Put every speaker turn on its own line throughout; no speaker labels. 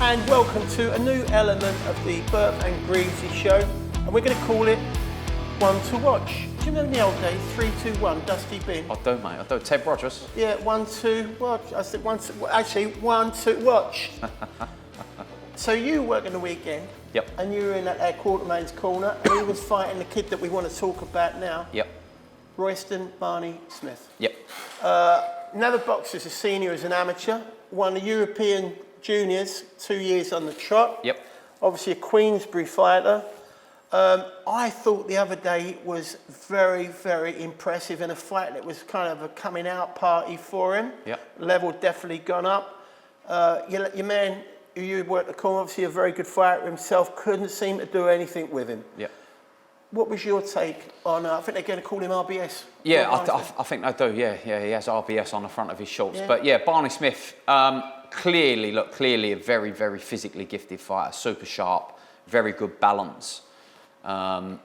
and welcome to a new element of the Burf and Greavsie show, and we're going to call it One to Watch. Do you remember in the old days, 3, 2, 1, Dusty Bin?
I do, mate. I do. Ted Rogers.
Yeah, 1, 2, watch. I said 1, 2, actually 1, 2, watch. So you work in the weekend.
Yep.
And you were in that quartermain's corner, and he was fighting the kid that we want to talk about now.
Yep.
Royston Barney Smith.
Yep.
Never boxed as a senior, as an amateur. Won the European Juniors, 2 years on the trot.
Yep.
Obviously a Queensbury fighter. I thought the other day was very, very impressive in a fight that was kind of a coming out party for him.
Yep.
Level definitely gone up. Your man who you worked the corner, obviously a very good fighter himself, couldn't seem to do anything with him.
Yep.
What was your take on, I think they're going to call him RBS.
Yeah, I think they do, yeah. Yeah, he has RBS on the front of his shorts.
Yeah.
But yeah, Barney Smith, clearly a very, very physically gifted fighter, super sharp, very good balance.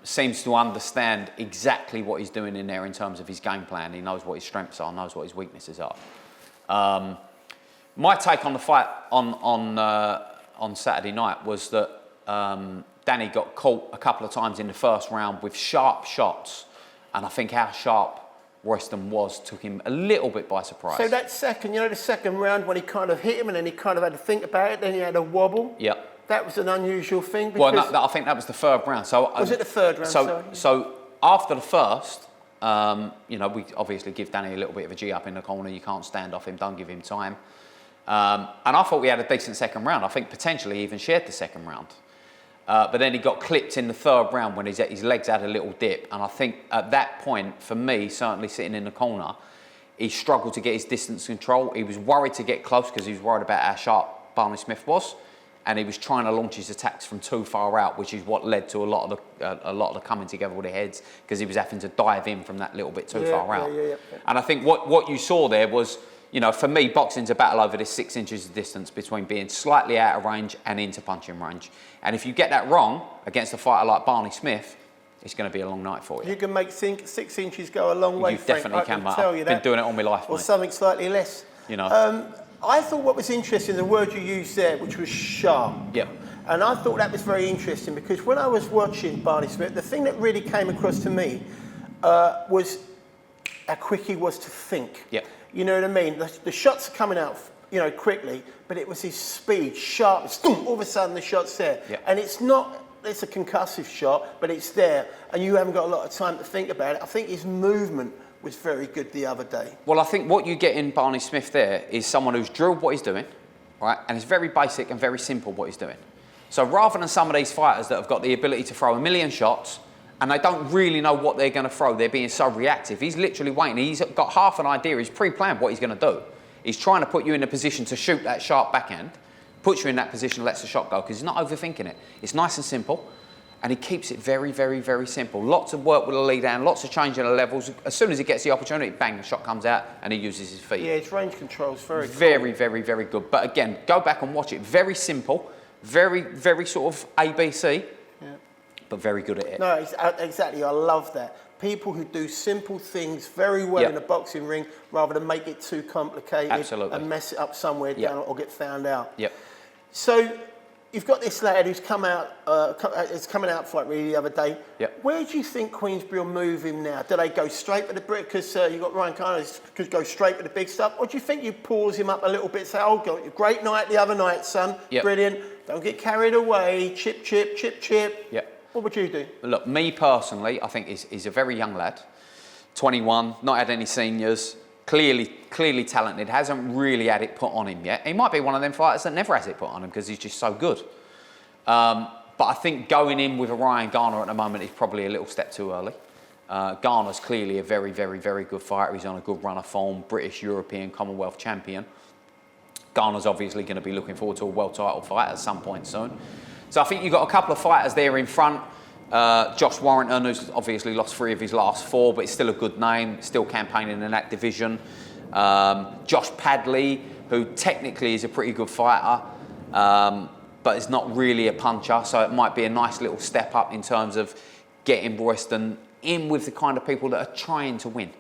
Seems to understand exactly what he's doing in there in terms of his game plan. He knows what his strengths are, knows what his weaknesses are. My take on the fight on Saturday night was that Danny got caught a couple of times in the first round with sharp shots, and I think how sharp Royston was took him a little bit by surprise.
So that second, the second round when he kind of hit him and then he kind of had to think about it, then he had a wobble.
Yeah.
That was an unusual thing.
Well, no, I think that was the third round. So
was it the third round?
So after the first, we obviously give Danny a little bit of a G up in the corner. You can't stand off him. Don't give him time. And I thought we had a decent second round. I think potentially even shared the second round. But then he got clipped in the third round when his legs had a little dip. And I think at that point, for me, certainly sitting in the corner, he struggled to get his distance control. He was worried to get close because he was worried about how sharp Barney Smith was. And he was trying to launch his attacks from too far out, which is what led to a lot of the coming together with the heads, because he was having to dive in from that little bit too far out. Yeah. And I think what you saw there was, for me, boxing's a battle over this 6 inches of distance between being slightly out of range and into punching range. And if you get that wrong against a fighter like Barney Smith, it's going to be a long night for you.
You can make 6 inches go a long way,
You
Frank.
definitely can, mate.
I've
been doing it all my life,
or
mate.
something slightly less. I thought what was interesting, the word you used there, which was sharp.
Yep.
And I thought that was very interesting because when I was watching Barney Smith, the thing that really came across to me was how quick he was to think.
Yep.
You know what I mean? The shots are coming out, quickly, but it was his speed, sharp. All of a sudden, the shot's there.
Yep.
And it's a concussive shot, but it's there, and you haven't got a lot of time to think about it. I think his movement was very good the other day.
Well, I think what you get in Barney Smith there is someone who's drilled what he's doing, right? And it's very basic and very simple what he's doing. So rather than some of these fighters that have got the ability to throw a million shots and they don't really know what they're going to throw, they're being so reactive. He's literally waiting. He's got half an idea. He's pre-planned what he's going to do. He's trying to put you in a position to shoot that sharp backhand, puts you in that position, lets the shot go, because he's not overthinking it. It's nice and simple. And he keeps it very, very, very simple. Lots of work with the lead down, lots of changing the levels. As soon as he gets the opportunity, bang, the shot comes out and he uses his feet.
Yeah, his range control is very good.
Very, very, very good. But again, go back and watch it. Very simple, very, very sort of ABC, but very good at it.
No, exactly. I love that. People who do simple things very well in a boxing ring rather than make it too complicated and mess it up somewhere down or get found out.
Yep.
So you've got this lad who's come out, is coming out fight really the other day.
Yep.
Where do you think Queensbury will move him now? Do they go straight with the brick because you've got Ryan Carnes could go straight with the big stuff, or do you think you pause him up a little bit? Say, "Oh, great night the other night, son.
Yep.
Brilliant. Don't get carried away. Chip, chip, chip, chip."
Yep.
What would you do?
Look, me personally, I think he's a very young lad, 21, not had any seniors. Clearly talented, hasn't really had it put on him yet. He might be one of them fighters that never has it put on him because he's just so good. But I think going in with a Ryan Garner at the moment is probably a little step too early. Garner's clearly a very, very, very good fighter. He's on a good run of form, British, European, Commonwealth champion. Garner's obviously going to be looking forward to a world title fight at some point soon. So I think you've got a couple of fighters there in front. Josh Warrington, who's obviously lost 3 of his last 4, but it's still a good name, still campaigning in that division. Josh Padley, who technically is a pretty good fighter, but is not really a puncher, so it might be a nice little step up in terms of getting Royston in with the kind of people that are trying to win.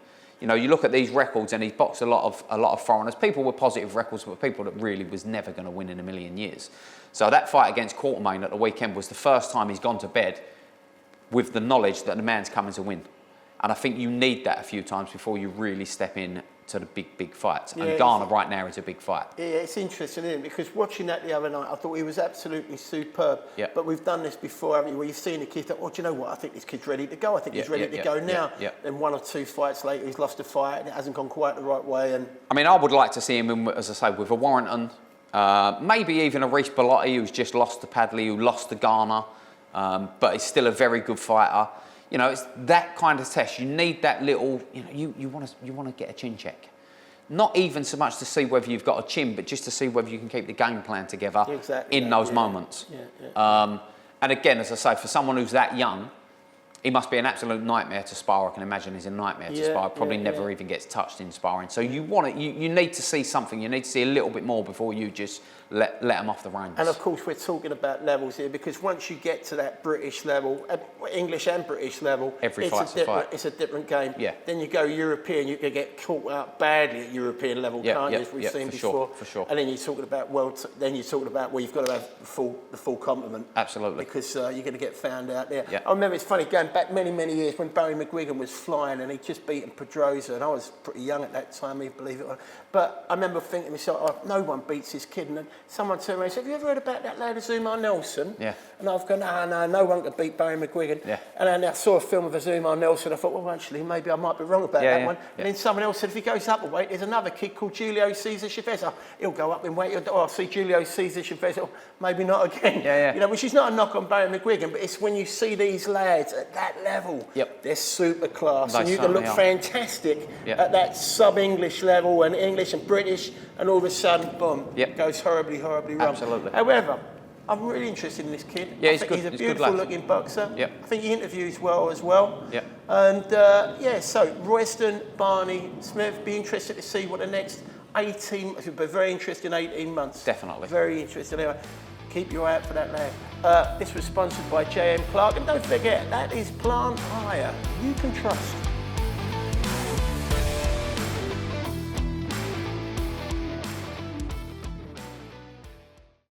You know, you look at these records, and he's boxed a lot of foreigners, people with positive records, but people that really was never going to win in a million years. So that fight against Quartermain at the weekend was the first time he's gone to bed with the knowledge that the man's coming to win. And I think you need that a few times before you really step in to the big fights. And Ghana right now is a big fight.
Yeah, it's interesting, isn't it? Because watching that the other night, I thought he was absolutely superb.
Yeah.
But we've done this before, haven't we? Where you've seen the kid think, oh, do you know what? I think this kid's ready to go. I think he's ready to go now. Then 1 or 2 fights later, he's lost a fight and it hasn't gone quite the right way. And
I mean, I would like to see him, in, as I say, with a Warrington, maybe even a Reece Bellotti, who's just lost to Padley, who lost to Ghana, but he's still a very good fighter. You know, it's that kind of test. You need that little, you know, you want to get a chin check. Not even so much to see whether you've got a chin, but just to see whether you can keep the game plan together in those moments. And again, as I say, for someone who's that young, he must be an absolute nightmare to spar. I can imagine he's a nightmare to spar. Probably never even gets touched in sparring. So you want it. You need to see something. You need to see a little bit more before you just let them off the reins.
And of course, we're talking about levels here, because once you get to that British level, English and British level, it's a different game. Then you go European, you can get caught out badly at European level, can't you? As we've seen before.
For sure.
And then you're talking about then you're talking about you've got to have the full complement.
Absolutely.
Because you're going to get found out there. I remember, it's funny, going back many years when Barry McGuigan was flying and he'd just beaten Pedrosa, and I was pretty young at that time, believe it or not. But I remember thinking to myself, oh, no one beats this kid. And then someone turned around and said, have you ever heard about that lad Azumar Nelson? And I've gone, no one could beat Barry McGuigan. And then I saw a film of Azumar Nelson. I thought, well, actually, maybe I might be wrong about that one. And then someone else said, if he goes up a weight, there's another kid called Julio Cesar Chavez. He'll go up in weight. Oh, I'll see Julio Cesar Chavez. Oh, maybe not again. You know, which is not a knock on Barry McGuigan, but it's when you see these lads at that level, they're super class. And you can look fantastic at that sub-English level and English and British, and all of a sudden, boom, goes horribly wrong.
Absolutely.
However, I'm really interested in this kid. I think he's a beautiful looking boxer. I think he interviews well as well. And so Royston Barney Smith, be interested to see what the next 18, it will be very interesting 18 months.
Definitely.
Very interesting. Anyway, keep your eye out for that lad. This was sponsored by JM Clark. And don't forget, that is Plant Hire. You can trust.